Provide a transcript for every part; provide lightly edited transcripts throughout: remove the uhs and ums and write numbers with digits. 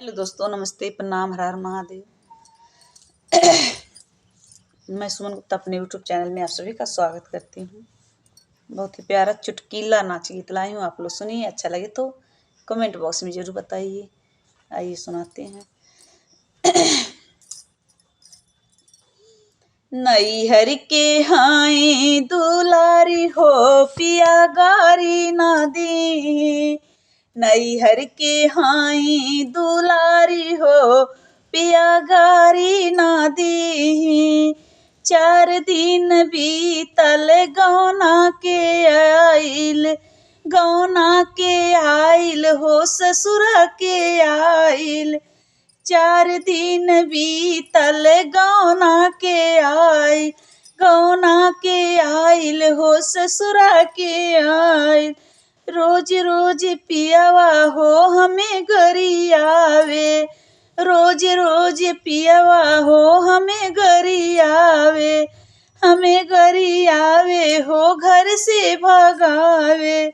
Hello दोस्तों, नमस्ते, प्रणाम, हर हर महादेव। मैं सुमन गुप्ता अपने यूट्यूब चैनल में आप सभी का स्वागत करती हूँ। बहुत ही प्यारा चुटकीला नाच गीत लाई हूँ, आप लोग सुनिए। अच्छा लगे तो कमेंट बॉक्स में ज़रूर बताइए। आइए सुनाते हैं। नैहर के हाई दुलारी हो पिया गारी ना दी। नैहर के हाई दुलारी हो पिया गारी ना दी। 4 दिन बीतल गौना के आइल हो ससुरा के आइल। 4 दिन बीतल गौना के आइल हो ससुरा के आइल। रोज रोज पियवा हो हमें गरियावे, रोज रोज पियवा हो हमें गरियावे, हमें गरियावे हो घर से भगावे।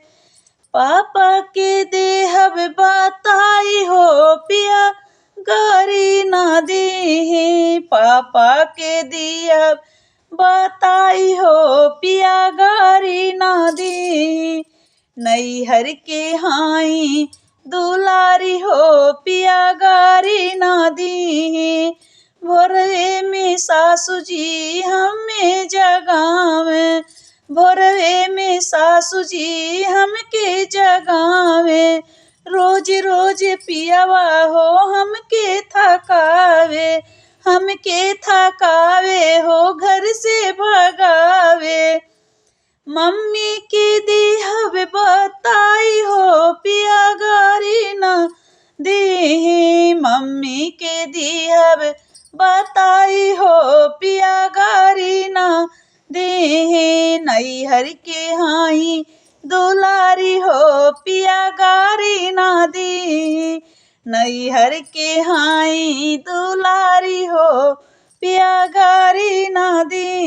पापा के देहब बताई हो पिया गारी ना दी। पापा के दिया बताई हो पिया गारी ना दी। नैहर के हाई दुलारी हो पिया गारी ना दी। भोरवे में सासू जी हमें जगावे, भोरवे में सासू जी हमके जगावे। रोज रोज पियवा हो हमके थकावे, हमके थकावे हो घर से भगावे। मम्मी के देहब बताई हो पिया गारी ना दी। मम्मी के देहब बताई हो पिया गारी ना दी। नैहर के हाई दुलारी हो पिया गारी ना दी। नैहर के हाई दुलारी हो पिया गारी ना दी।